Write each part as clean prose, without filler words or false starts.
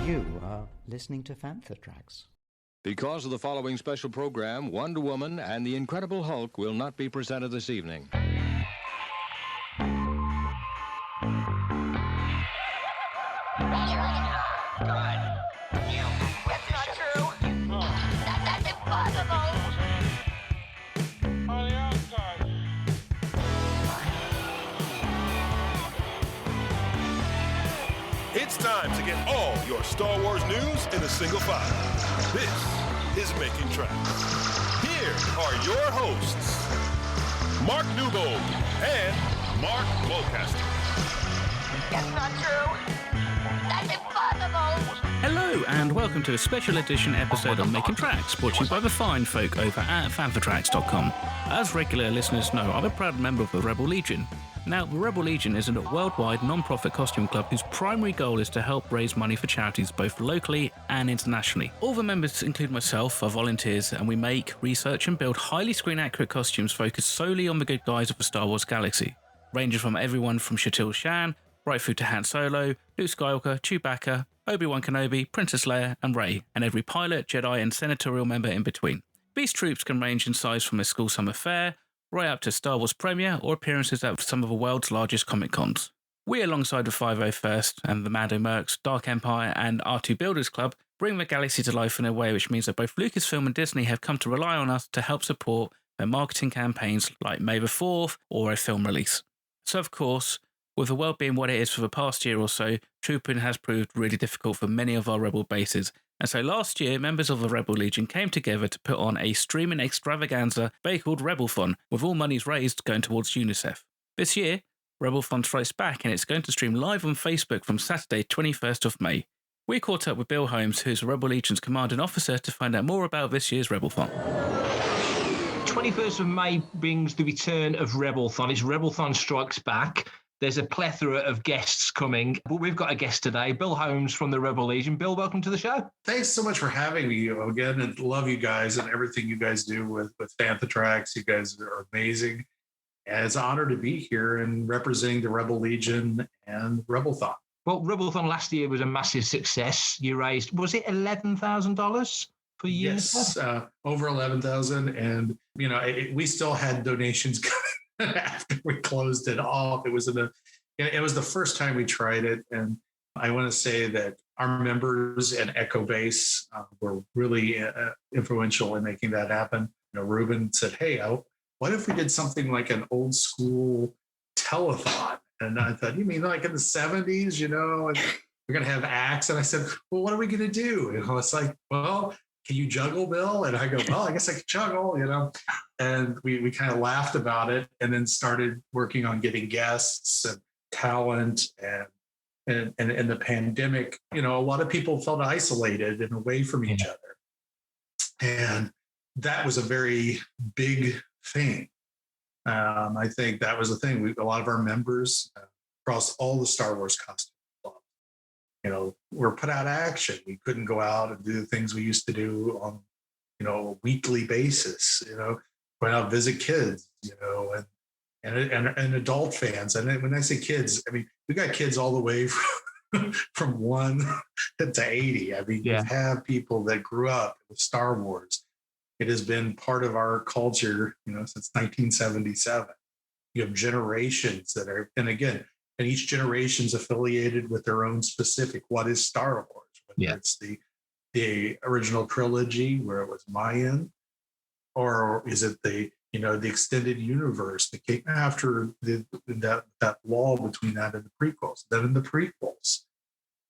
You are listening to Fantha Tracks. Because of the following special program, Wonder Woman and the Incredible Hulk will not be presented this evening. It's time to get all your Star Wars news in a single file. This is Making Tracks. Here are your hosts, Mark Newbold and Mark Mulcaster. That's not true. That's impossible. Hello and welcome to a special edition episode of Making Tracks, brought to you by the fine folk over at fanfortracks.com. As regular listeners know, I'm a proud member of the Rebel Legion. Now, the Rebel Legion is a worldwide non-profit costume club whose primary goal is to help raise money for charities both locally and internationally. All the members, including myself, are volunteers, and we make, research and build highly screen-accurate costumes focused solely on the good guys of the Star Wars galaxy, ranging from everyone from Shatil Shan, right through to Han Solo, Luke Skywalker, Chewbacca, Obi-Wan Kenobi, Princess Leia and Rey, and every pilot, Jedi and senatorial member in between. These troops can range in size from a school summer fair, right up to Star Wars premiere or appearances at some of the world's largest Comic Cons. We, alongside the 501st and the Mando Mercs, Dark Empire and R2 Builders Club, bring the galaxy to life in a way which means that both Lucasfilm and Disney have come to rely on us to help support their marketing campaigns like May the 4th or a film release. So of course, with the world being what it is for the past year or so, trooping has proved really difficult for many of our Rebel bases. And so last year, members of the Rebel Legion came together to put on a streaming extravaganza they called Rebelthon, with all monies raised going towards UNICEF. This year, Rebelthon Strikes Back, and it's going to stream live on Facebook from Saturday, 21st of May. We caught up with Bill Holmes, who's the Rebel Legion's commanding officer, to find out more about this year's Rebelthon. 21st of May brings the return of Rebelthon. It's Rebelthon Strikes Back. There's a plethora of guests coming, but we've got a guest today, Bill Holmes from the Rebel Legion. Bill, welcome to the show. Thanks so much for having me again, and love you guys and everything you guys do with Fantha Tracks. You guys are amazing. And it's an honor to be here and representing the Rebel Legion and Rebelthon. Well, Rebelthon last year was a massive success. You raised, was it $11,000 for UNICEF? Yes, over 11,000. And, we still had donations coming. After we closed it off, it was the first time we tried it, and I want to say that our members and Echo Base were really influential in making that happen. Ruben said, "Hey, what if we did something like an old school telethon?" And I thought, "You mean like in the '70s? And we're gonna have acts?" And I said, "Well, what are we gonna do?" And I was like, "Well, can you juggle, Bill?" And I go, "Well, I guess I can juggle, And we kind of laughed about it, and then started working on getting guests and talent. And in the pandemic, a lot of people felt isolated and away from each other. And that was a very big thing. I think that was the thing. A lot of our members across all the Star Wars costume clubs, were put out of action. We couldn't go out and do the things we used to do on, a weekly basis, going out and visit kids, and adult fans. And when I say kids, I mean, we got kids all the way from 1 to 80. I mean, you have people that grew up with Star Wars. It has been part of our culture, since 1977. You have generations that are, and each generation's affiliated with their own specific, what is Star Wars? Whether it's the original trilogy where it was Mayan, or is it the extended universe that came after that wall between that and the prequels, then in the prequels,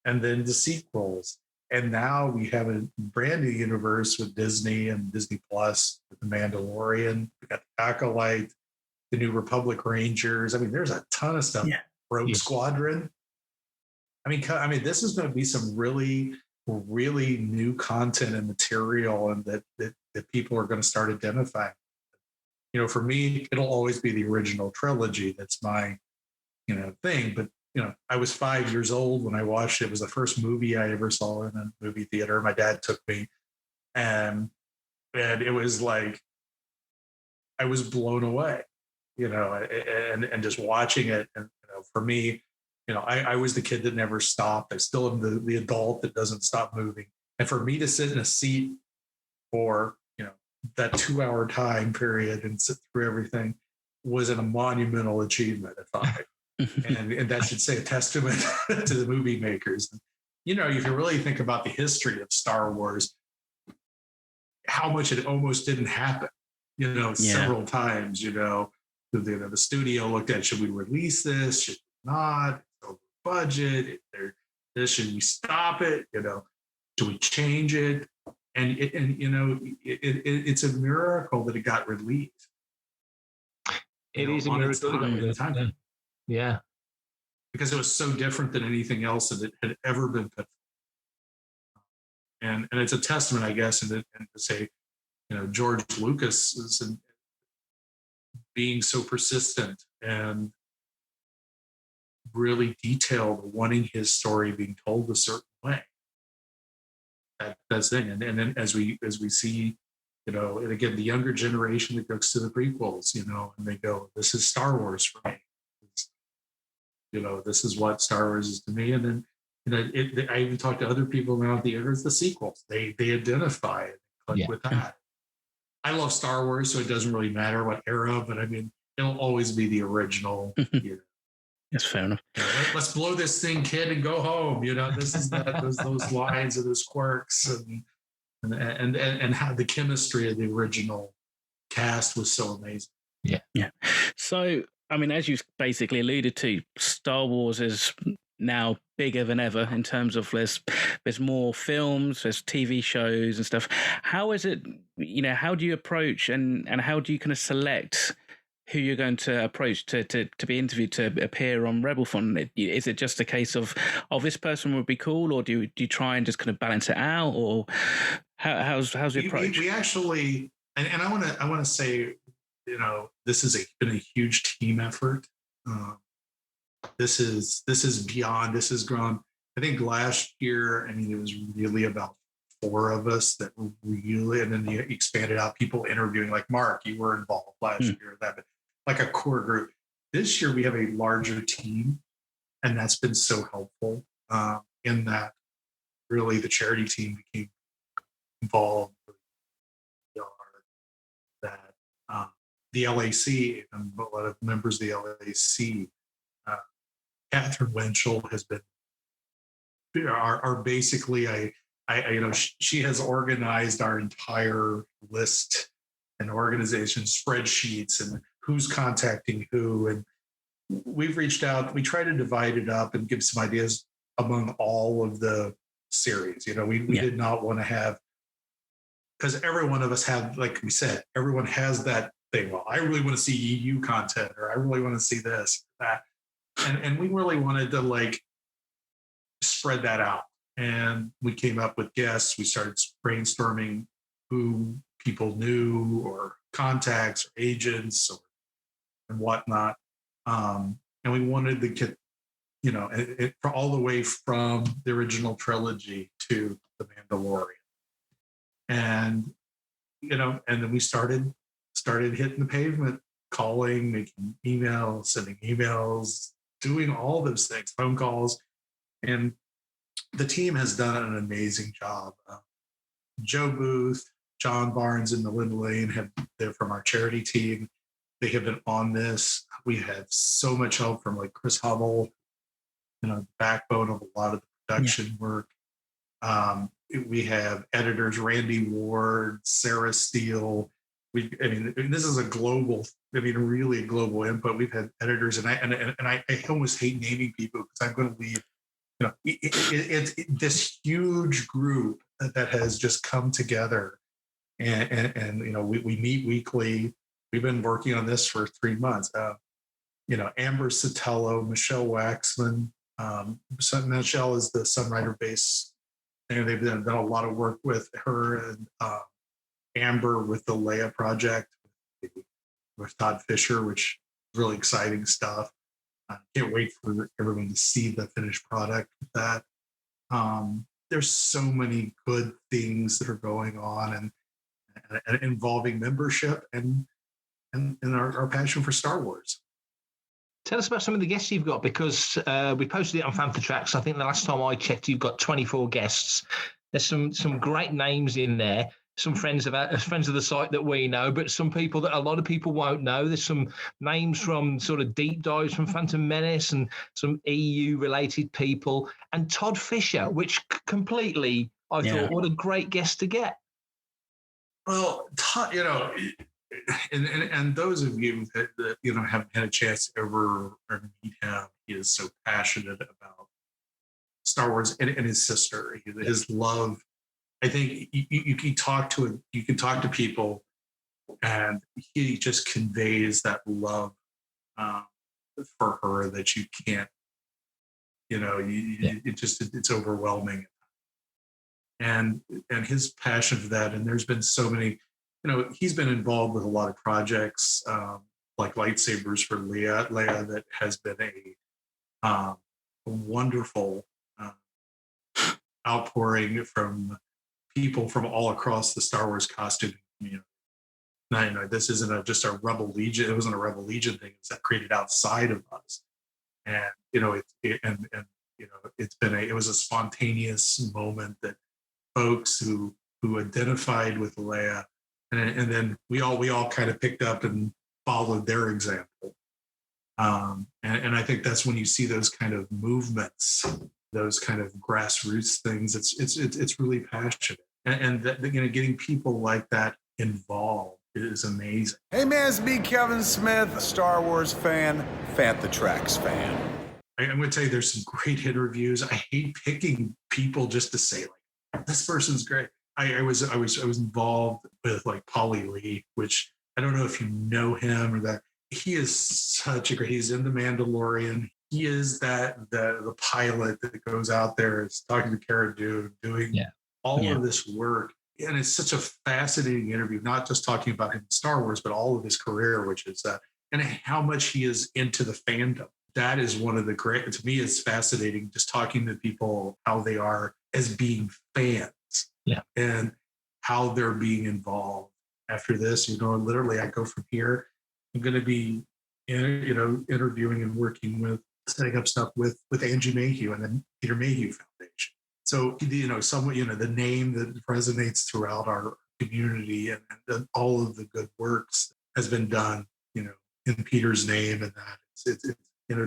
and then the sequels. And now we have a brand new universe with Disney and Disney Plus, with The Mandalorian. We got the Acolyte, the New Republic Rangers. I mean, there's a ton of stuff. Rogue Squadron. I mean, this is going to be some really, really new content and material, and that people are going to start identifying. For me, it'll always be the original trilogy. That's my, thing. But, I was 5 years old when I watched it. It was the first movie I ever saw in a movie theater. My dad took me, and it was like, I was blown away, and just watching it. And, for me, I was the kid that never stopped. I still am the adult that doesn't stop moving. And for me to sit in a seat for, that 2-hour time period and sit through everything was a monumental achievement, I thought. and that should say a testament to the movie makers. You can really think about the history of Star Wars, how much it almost didn't happen, several times, the studio looked at, should we release this? Should we not? It's over budget. Should we stop it? Do we change it? And it's a miracle that it got released. It is a miracle. Yeah. Because it was so different than anything else that it had ever been put. And it's a testament, I guess, and to say, George Lucas is being so persistent and really detailed, wanting his story being told a certain way. That's the thing. And then as we see, and again, the younger generation that goes to the prequels, and they go, this is Star Wars for me. This is what Star Wars is to me. And then, I even talked to other people around the era, the sequels. They identify it with that. I love Star Wars, so it doesn't really matter what era, but I mean, it'll always be the original. That's fair enough. Let's blow this thing, kid, and go home. This is those lines and those quirks and how the chemistry of the original cast was so amazing. Yeah. So, I mean, as you basically alluded to, Star Wars is now bigger than ever in terms of there's more films, there's TV shows and stuff. How is it, how do you approach and how do you kind of select who you're going to approach to be interviewed to appear on Rebelthon? Is it just a case of, this person would be cool, or do you try and just kind of balance it out, or how's your approach? We actually, and I want to say, this has been a huge team effort. This is beyond. This has grown. I think last year, it was really about 4 of us that really, and then you expanded out, people interviewing, like Mark, you were involved last year, that, but like a core group. This year we have a larger team, and that's been so helpful in that really the charity team became involved with that the LAC and a lot of members of the LAC. Catherine Winchell has been are basically she has organized our entire list and organization spreadsheets and who's contacting who, and we've reached out. We try to divide it up and give some ideas among all of the series. We did not want to have, because every one of us have, like we said, everyone has that thing. Well, I really want to see EU content, or I really want to see this, that. And we really wanted to spread that out. And we came up with guests. We started brainstorming who people knew, or contacts, or agents, and whatnot. And we wanted to get, for all the way from the original trilogy to The Mandalorian. And, and then we started hitting the pavement, calling, making emails, sending emails, doing all those things, phone calls. And the team has done an amazing job. Joe Booth, John Barnes, and Melinda Lane they're from our charity team. They have been on this. We had so much help from Chris Hubble, the backbone of a lot of the production work. We have editors, Randy Ward, Sarah Steele. This is a global, really a global input. We've had editors, and I almost hate naming people because I'm going to leave. It's this huge group that has just come together, and we meet weekly. We've been working on this for 3 months. Amber Sotelo, Michelle Waxman. Michelle is the Sunrider base, and they've done a lot of work with her and Amber with the Leia project with Todd Fisher, which is really exciting stuff. I can't wait for everyone to see the finished product with that. There's so many good things that are going on and involving membership and our passion for Star Wars. Tell us about some of the guests you've got, because we posted it on Fantha Tracks. I think the last time I checked, you've got 24 guests. There's some great names in there. Some friends of the site that we know, but some people that a lot of people won't know. There's some names from sort of deep dives from Phantom Menace and some EU-related people. And Todd Fisher, which completely, I thought, what a great guest to get. Well, Todd, and those of you that haven't had a chance to ever meet him, he is so passionate about Star Wars and his sister, his love. I think you can talk to people, and he just conveys that love for her that you can't. It's overwhelming, and his passion for that. And there's been so many. He's been involved with a lot of projects like lightsabers for Leia that has been a wonderful outpouring from people from all across the Star Wars costuming community. Now, this isn't just a Rebel Legion. It wasn't a Rebel Legion thing. It's created outside of us, and it was a spontaneous moment that folks who identified with Leia, and then we all kind of picked up and followed their example. And I think that's when you see those kind of movements, those kind of grassroots things. It's really passionate, and that, getting people like that involved is amazing. Hey man, it's me, Kevin Smith, Star Wars fan, Fantha Tracks fan. I'm going to tell you, there's some great interviews. I hate picking people just to say like this person's great. I was involved with like Polly Lee, which I don't know if you know him or that. He is such a great. He's in The Mandalorian. He is the pilot that goes out there, is talking to Cara Dune, doing all of this work. And it's such a fascinating interview, not just talking about him in Star Wars, but all of his career, which is and how much he is into the fandom. That is one of the great, to me, it's fascinating just talking to people, how they are as being fans and how they're being involved. After this, literally I go from here, I'm going to be, interviewing and working with, setting up stuff with Angie Mayhew and the Peter Mayhew Foundation. So, the name that resonates throughout our community and all of the good works has been done, in Peter's name, and that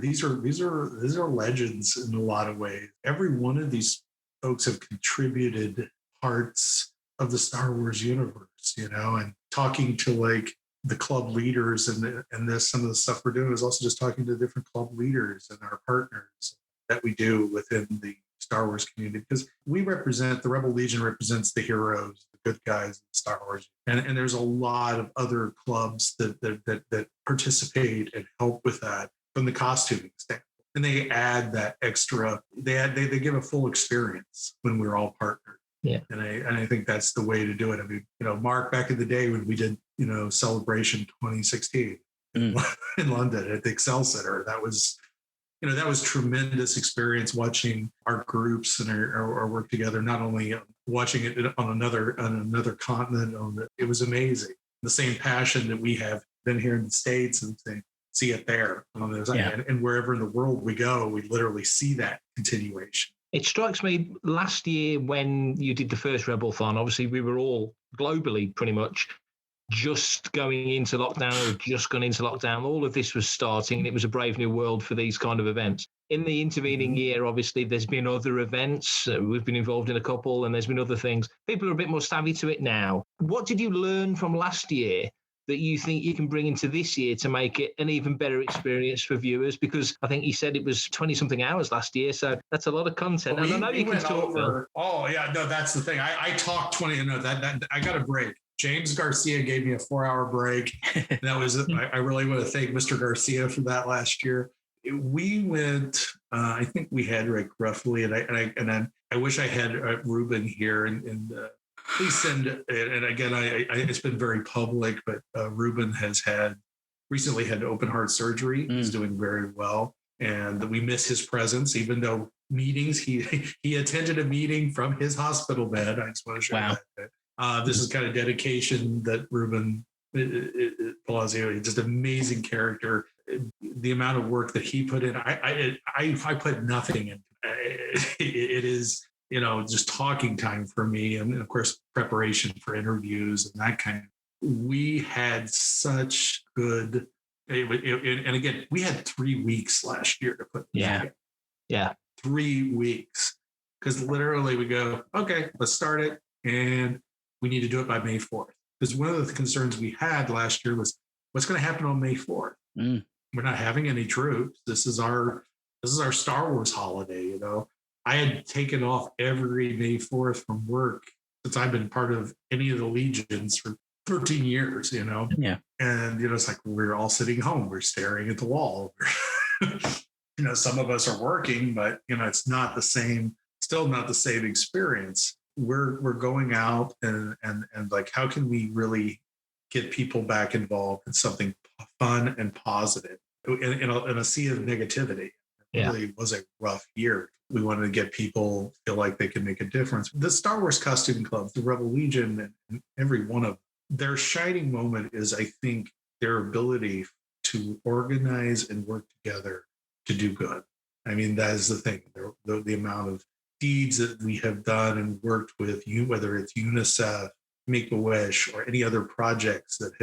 these are legends in a lot of ways. Every one of these folks have contributed parts of the Star Wars universe, and talking to like the club leaders and this, some of the stuff we're doing is also just talking to different club leaders and our partners that we do within the Star Wars community, because we represent, the Rebel Legion represents the heroes, the good guys in Star Wars. And there's a lot of other clubs that participate and help with that from the costuming standpoint. And they add that extra, they give a full experience when we're all partnered. Yeah. And I think that's the way to do it. I mean, Mark, back in the day when we did, Celebration 2016 in London at the Excel Center, that was tremendous experience watching our groups and our work together, not only watching it on another continent. It was amazing. The same passion that we have been here in the States and see it there. And wherever in the world we go, we literally see that continuation. It strikes me last year when you did the first Rebelthon, obviously we were all globally pretty much just going into lockdown or just gone into lockdown. All of this was starting, and it was a brave new world for these kind of events. In the intervening year, obviously, there's been other events. We've been involved in a couple, and there's been other things. People are a bit more savvy to it now. What did you learn from last year that you think you can bring into this year to make it an even better experience for viewers? Because I think you said it was 20-something hours last year, so that's a lot of content. Well, and I know you can talk over. Oh, yeah, no, that's the thing. I talked 20, that I got a break. James Garcia gave me a 4-hour break. That was it. I really want to thank Mr. Garcia for that last year. We went, I think we had like roughly, and I wish I had Ruben here and please send, and again, it's been very public, but Ruben has recently had open heart surgery. He's doing very well. And we miss his presence, even though meetings, he attended a meeting from his hospital bed. I just want to share that. This is kind of dedication that Ruben Palacio, just amazing character. the amount of work that he put in, I put nothing in. It is, just talking time for me. And of course, preparation for interviews and that kind of, we had such good, and again, we had 3 weeks last year to put this together. Yeah. 3 weeks. Because literally we go, okay, let's start it. And we need to do it by May 4th. Because one of the concerns we had last year was what's going to happen on May 4th? We're not having any troops. This is our Star Wars holiday, I had taken off every May 4th from work since I've been part of any of the legions for 13 years, Yeah. And, it's like we're all sitting home. We're staring at the wall. Some of us are working, but, it's not the same, still not the same experience. We're going out and like, how can we really get people back involved in something fun and positive in a sea of negativity? It really was a rough year. We wanted to get people feel like they can make a difference. The Star Wars costume clubs, the Rebel Legion, and every one of their shining moment is, I think, their ability to organize and work together to do good. I mean, that is the thing. The amount of deeds that we have done and worked with you, whether it's UNICEF, Make-A-Wish, or any other projects that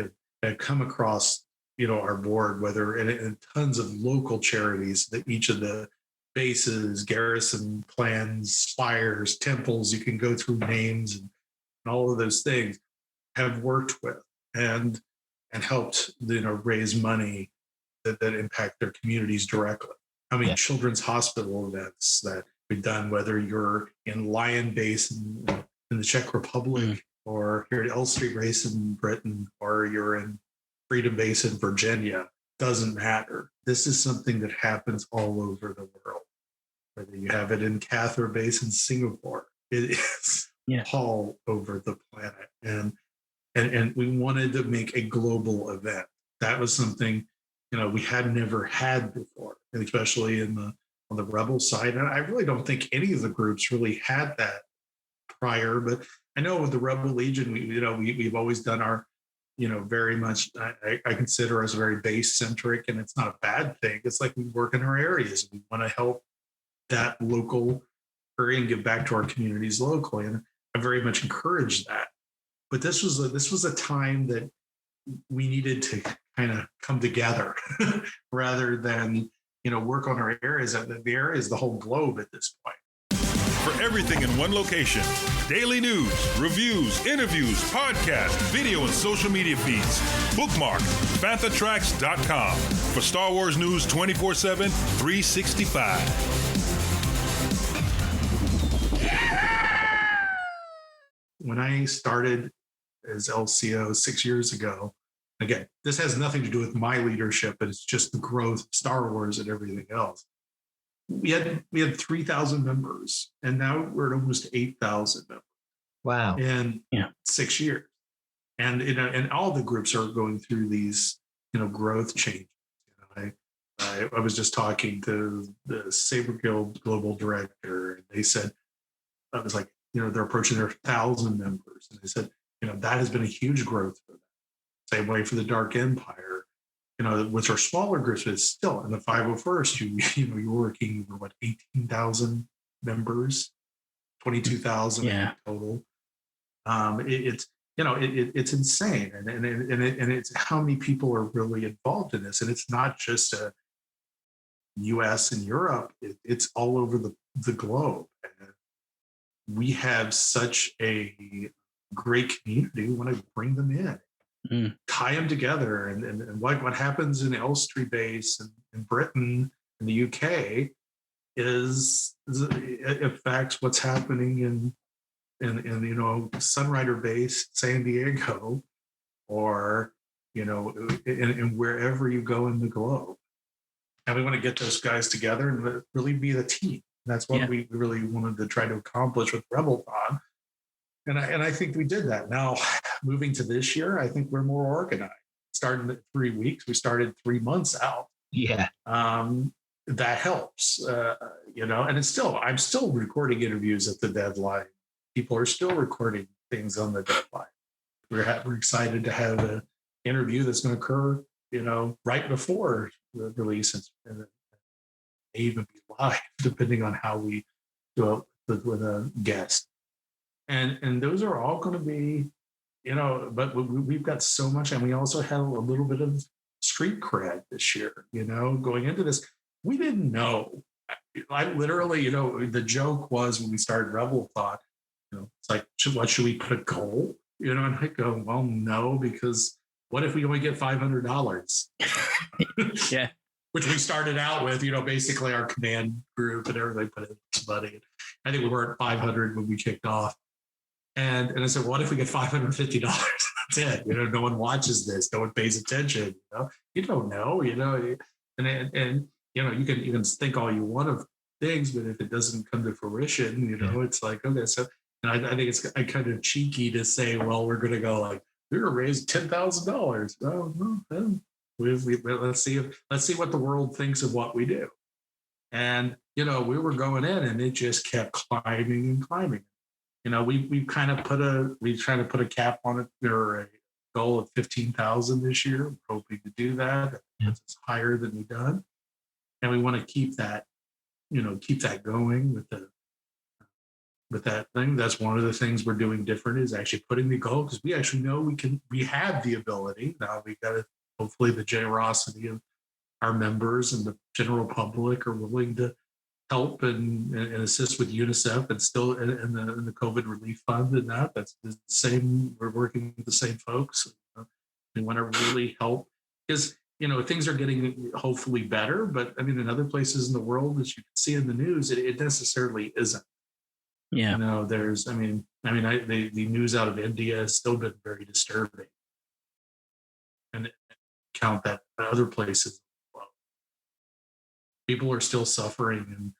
have come across, our board, whether and tons of local charities that each of the bases, garrison plans, spires, temples, you can go through names and all of those things have worked with and helped, raise money that impact their communities directly. I mean, children's hospital events that we've done, whether you're in Lion Base in the Czech Republic, or you're at Elstree Base in Britain, or you're in Freedom Base in Virginia, doesn't matter. This is something that happens all over the world. Whether you have it in Cathar Base in Singapore, it is all over the planet. And we wanted to make a global event. That was something, we had never had before, and especially on the Rebel side. And I really don't think any of the groups really had that prior. But I know with the Rebel Legion, we've always done our, very much, I consider us very base centric, and it's not a bad thing. It's like we work in our areas. We want to help that local area and give back to our communities locally. And I very much encourage that. But this was a time that we needed to kind of come together rather than, work on our areas. The area is the whole globe at this point. For everything in one location, daily news, reviews, interviews, podcasts, video, and social media feeds, bookmark FanthaTracks.com for Star Wars news 24/7, 365. When I started as LCO 6 years ago, again, this has nothing to do with my leadership, but it's just the growth of Star Wars and everything else. We had 3,000 members, and now we're at almost 8,000 members. Wow! In 6 years, and and all the groups are going through these growth changes. I was just talking to the Saber Guild global director, and they said, I was like, they're approaching their 1,000 members, and they said, that has been a huge growth for them. Same way for the Dark Empire. Which are smaller groups, but still in the 501st, you're working with 18,000 members, 22,000 total. It's insane, and it's how many people are really involved in this, and it's not just a U.S. and Europe; it's all over the globe. And we have such a great community. We want to bring them in. Tie them together, and what happens in Elstree Base in Britain and the UK it affects what's happening in Sunrider Base, San Diego, or in wherever you go in the globe. And we want to get those guys together and really be the team. And that's what we really wanted to try to accomplish with Rebelthon. And I think we did that. Now, moving to this year, I think we're more organized. Starting at 3 weeks, we started 3 months out. Yeah. That helps, and I'm still recording interviews at the deadline. People are still recording things on the deadline. We're excited to have an interview that's going to occur, right before release and may even be live, depending on how we do it with a guest. And those are all going to be, but we've got so much, and we also have a little bit of street cred this year, going into this. We didn't know. I literally, the joke was when we started Rebelthon, it's like, what should we put a goal? And I go, well, no, because what if we only get $500? Yeah. Which we started out with, basically our command group and everybody put in some money. I think we were at 500 when we kicked off. And I said, what if we get $550? That's it. No one watches this. No one pays attention. You don't know, and you can think all you want of things, but if it doesn't come to fruition, it's like, okay. So, and I think it's kind of cheeky to say, well, we're going to go like, we're going to raise $10,000. Oh, no. Let's see what the world thinks of what we do. And, we were going in and it just kept climbing and climbing. We trying to put a cap on it, or a goal of 15,000 this year. We're hoping to do that. It's higher than we've done. And we want to keep that going with that thing. That's one of the things we're doing different, is actually putting the goal, because we actually know we have the ability. Now we got to, hopefully the generosity of our members and the general public are willing to help and assist with UNICEF and still in the COVID relief fund, and that's the same. We're working with the same folks. We want to really help, because things are getting hopefully better, but I mean, in other places in the world, as you can see in the news, it necessarily isn't. Yeah. The news out of India has still been very disturbing, and count that in other places. Well, people are still suffering, and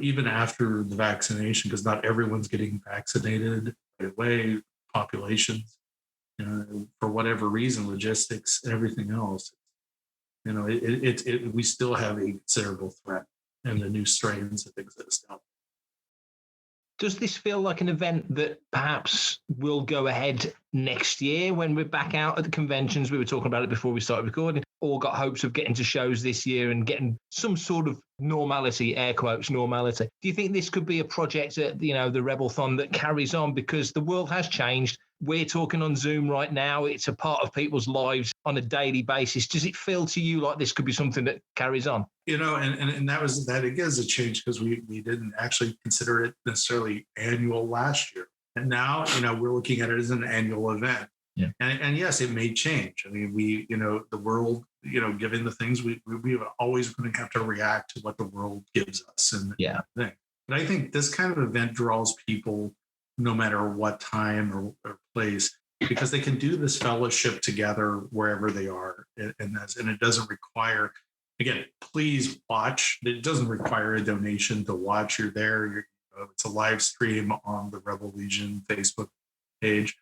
even after the vaccination, because not everyone's getting vaccinated right away. Populations, for whatever reason, logistics, everything else. We still have a considerable threat in the new strains that exist out there. Does this feel like an event that perhaps will go ahead next year when we're back out at the conventions? We were talking about it before we started recording. All got hopes of getting to shows this year and getting some sort of normality, air quotes, normality. Do you think this could be a project at, the Rebelthon that carries on? Because the world has changed. We're talking on Zoom right now. It's a part of people's lives on a daily basis. Does it feel to you like this could be something that carries on? And that again is a change, because we didn't actually consider it necessarily annual last year. And now, we're looking at it as an annual event. Yeah. And yes, it may change. I mean, the world, given the things we are always going to have to react to what the world gives us. And thing. But I think this kind of event draws people no matter what time or place, because they can do this fellowship together wherever they are. And it doesn't require, again, please watch. It doesn't require a donation to watch. You're there. It's a live stream on the Rebel Legion Facebook page.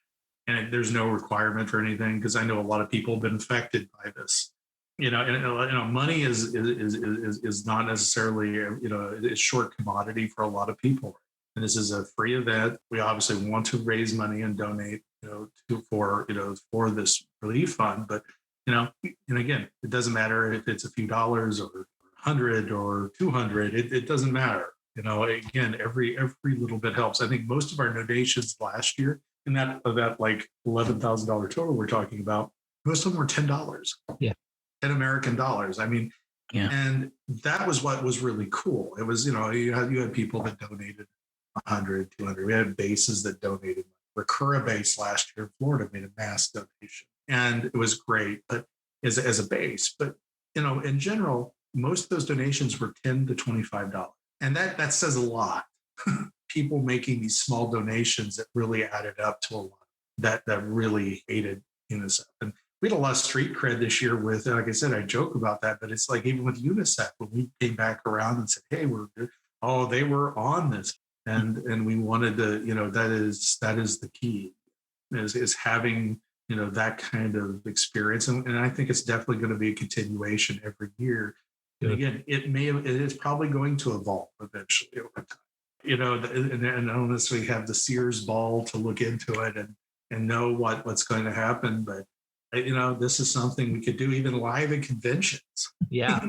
And there's no requirement for anything, because I know a lot of people have been affected by this. Money is not necessarily a short commodity for a lot of people. And this is a free event. We obviously want to raise money and donate, for this relief fund. But and again, it doesn't matter if it's a few dollars or 100 or 200. It doesn't matter. Again, every little bit helps. I think most of our donations last year, in that like $11,000 total we're talking about, most of them were $10. Yeah, $10 American dollars. I mean, yeah. And that was what was really cool. It was, you had people that donated 100, 200. We had bases that donated. Recura base last year in Florida made a mass donation, and it was great. But as a base, but in general, most of those donations were $10 to $25, and that says a lot. People making these small donations that really added up to a lot that really aided UNICEF. And we had a lot of street cred this year with, like I said, I joke about that, but it's like even with UNICEF, when we came back around and said, hey, they were on this. And we wanted to, that is the key, is having, that kind of experience. And I think it's definitely going to be a continuation every year. And again, it is probably going to evolve eventually over time. And I don't necessarily have the Sears ball to look into it and know what's going to happen. But this is something we could do even live at conventions. Yeah.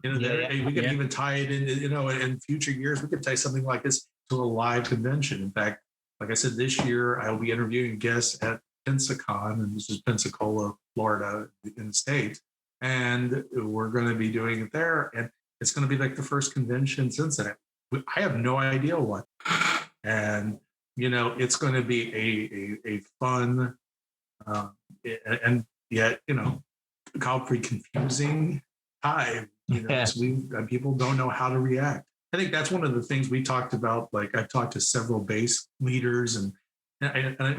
We could even tie it into, in future years, we could tie something like this to a live convention. In fact, like I said, this year I'll be interviewing guests at Pensacon, and this is Pensacola, Florida, in the States. And we're going to be doing it there. And it's going to be like the first convention since then. I have no idea what. And, it's going to be a fun and yet, probably confusing time. People don't know how to react. I think that's one of the things we talked about. Like I've talked to several base leaders, and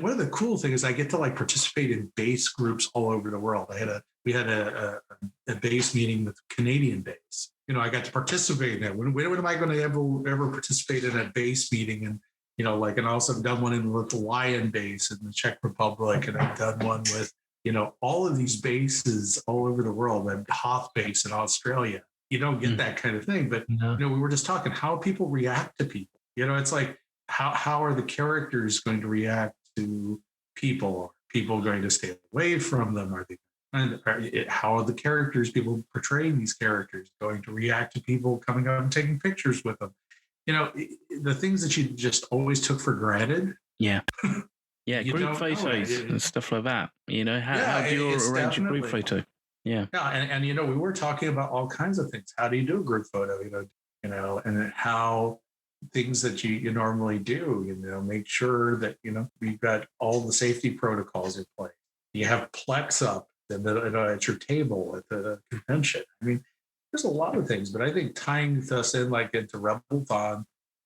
one of the cool things is I get to participate in base groups all over the world. We had a base meeting with Canadian base. I got to participate in that. When am I going to ever participate in a base meeting? And and also I've done one in the Lithuanian base in the Czech Republic, and I've done one with all of these bases all over the world. And Hoth base in Australia. You don't get that kind of thing, but we were just talking how people react to people. It's like how are the characters going to react to people? Are people going to stay away from them? How are the characters, people portraying these characters, going to react to people coming up and taking pictures with them? The things that you just always took for granted. Yeah. Yeah, group photos and stuff like that. How do you arrange a group photo? Yeah. Yeah, and we were talking about all kinds of things. How do you do a group photo? And how things that you normally do, make sure that we've got all the safety protocols in place. You have Plex up at your table at the convention. I mean, there's a lot of things, but I think tying us in into Rebelthon,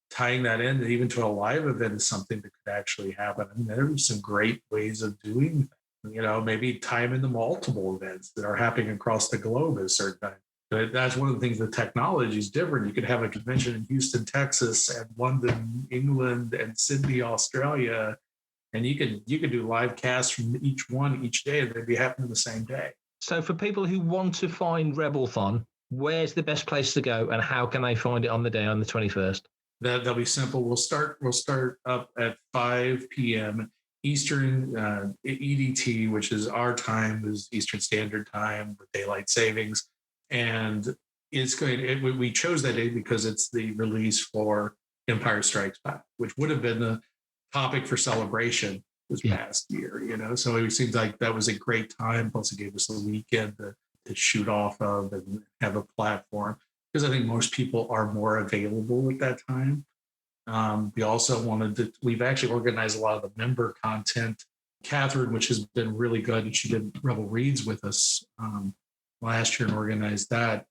tying that in even to a live event is something that could actually happen. I mean, there's some great ways of doing things. Maybe time in the multiple events that are happening across the globe at a certain time. But that's one of the things. The technology is different. You could have a convention in Houston, Texas, and London, England, and Sydney, Australia, and you could do live casts from each day, and they'd be happening the same day. So for people who want to find Rebelthon, where's the best place to go, and how can they find it on the day on the 21st? That'll be simple. We'll start up at 5 p.m. Eastern EDT, which is our time, is Eastern Standard Time with daylight savings, and we chose that day because it's the release for Empire Strikes Back, which would have been the topic for celebration this past year. So it seems like that was a great time. Plus, it gave us a weekend to shoot off of and have a platform, because I think most people are more available at that time. We also we've actually organized a lot of the member content. Catherine, which has been really good, and she did Rebel Reads with us last year and organized that,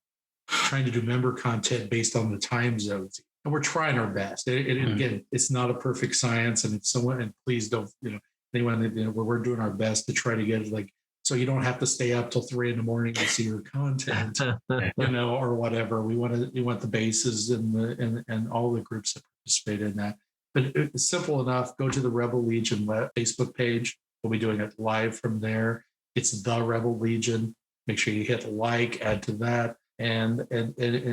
trying to do member content based on the time zones. And we're trying our best. And again, it's not a perfect science, and it's someone, and please don't, anyone, we're doing our best to try to get it so you don't have to stay up till 3 a.m. to see your content, or whatever. We want the bases and all the groups that participate in that. But it's simple enough. Go to the Rebel Legion Facebook page. We'll be doing it live from there. It's the Rebel Legion. Make sure you hit like, add to that, and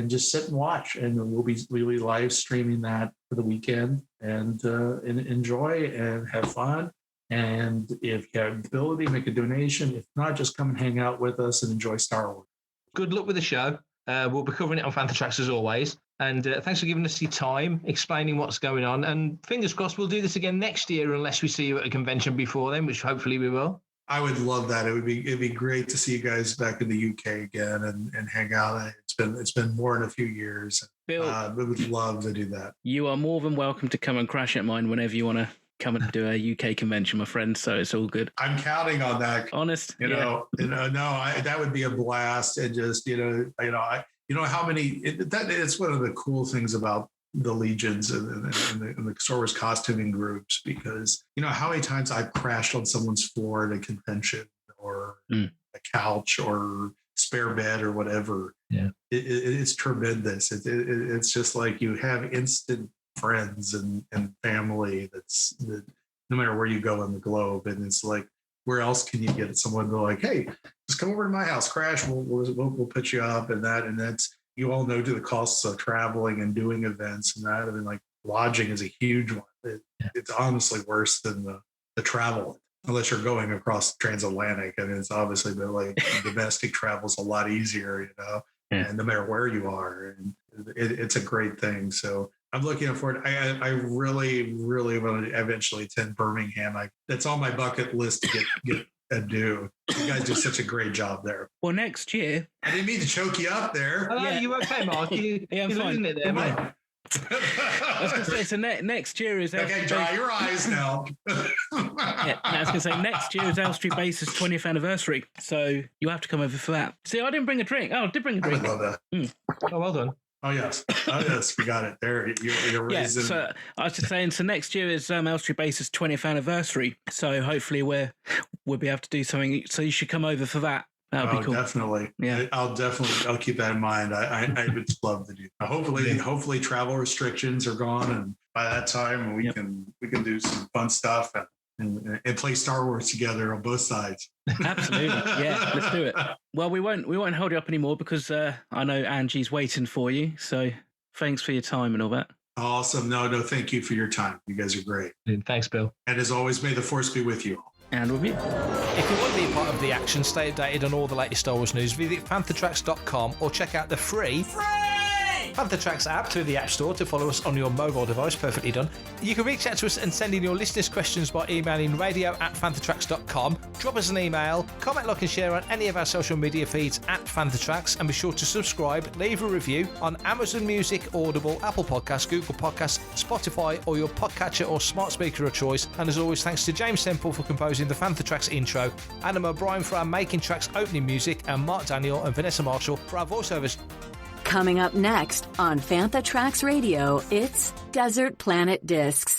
just sit and watch. And we'll be live streaming that for the weekend, and enjoy and have fun. And if you have the ability, make a donation. If not, just come and hang out with us and enjoy Star Wars. Good luck with the show. We'll be covering it on Panther Tracks as always. And thanks for giving us your time, explaining what's going on. And fingers crossed we'll do this again next year, unless we see you at a convention before then, which hopefully we will. I would love that. It'd be great to see you guys back in the UK again and hang out. It's been more than a few years. Bill, we would love to do that. You are more than welcome to come and crash at mine whenever you want to come and do a UK convention, my friend. So it's all good. I'm counting on that. Honest, that would be a blast. And just how many. It's one of the cool things about the legions and the Star Wars costuming groups, because how many times I've crashed on someone's floor at a convention, or a couch or spare bed or whatever. Yeah, it's tremendous. It's just like you have instant friends and family that no matter where you go in the globe. And it's like, where else can you get someone to go like, hey, just come over to my house, crash, we'll put you up, and that's, you all know, to the costs of traveling and doing events and that. I mean, like, lodging is a huge one. It's honestly worse than the travel. unless you're going across transatlantic, and it's obviously been like domestic travel's a lot easier, and no matter where you are, and it's a great thing. So I'm looking forward. I really, really want to eventually attend Birmingham. That's on my bucket list to get and do. You guys do such a great job there. Well, next year. I didn't mean to choke you up there. Hello, you okay, Mark? Yeah, I'm fine. It there, mate. I was going to say, so next year is... Okay, dry your eyes now. Yeah, I was going to say, next year is Elstree Base's 20th anniversary, so you'll have to come over for that. See, I didn't bring a drink. Oh, I did bring a drink. I love that. Oh, well done. Oh, yes. We got it. There, you're raising... Yeah, so I was just saying, so next year is Elstree Base's 20th anniversary, so hopefully we'll be able to do something, so you should come over for that. That would be cool. Definitely. Yeah, I'll keep that in mind. I would love to do. Hopefully, travel restrictions are gone, and by that time we can do some fun stuff and play Star Wars together on both sides. Absolutely. Yeah, let's do it. Well, we won't hold you up anymore because I know Angie's waiting for you. So thanks for your time and all that. Awesome. No, thank you for your time. You guys are great. Thanks, Bill. And as always, may the Force be with you all. And with you. If you want to be a part of the action, stay updated on all the latest Star Wars news, visit panthertracks.com or check out the free Panther Tracks app through the App Store to follow us on your mobile device. Perfectly done. You can reach out to us and send in your listeners' questions by emailing radio@panthertracks.com. Drop us an email, comment, like and share on any of our social media feeds @panthertracks, and be sure to subscribe, leave a review on Amazon Music, Audible, Apple Podcasts, Google Podcasts, Spotify, or your podcatcher or smart speaker of choice. And as always, thanks to James Semple for composing the Panther Tracks intro, Adam O'Brien for our Making Tracks opening music, and Mark Daniel and Vanessa Marshall for our voiceovers. Coming up next on Fantha Tracks Radio, it's Desert Planet Discs.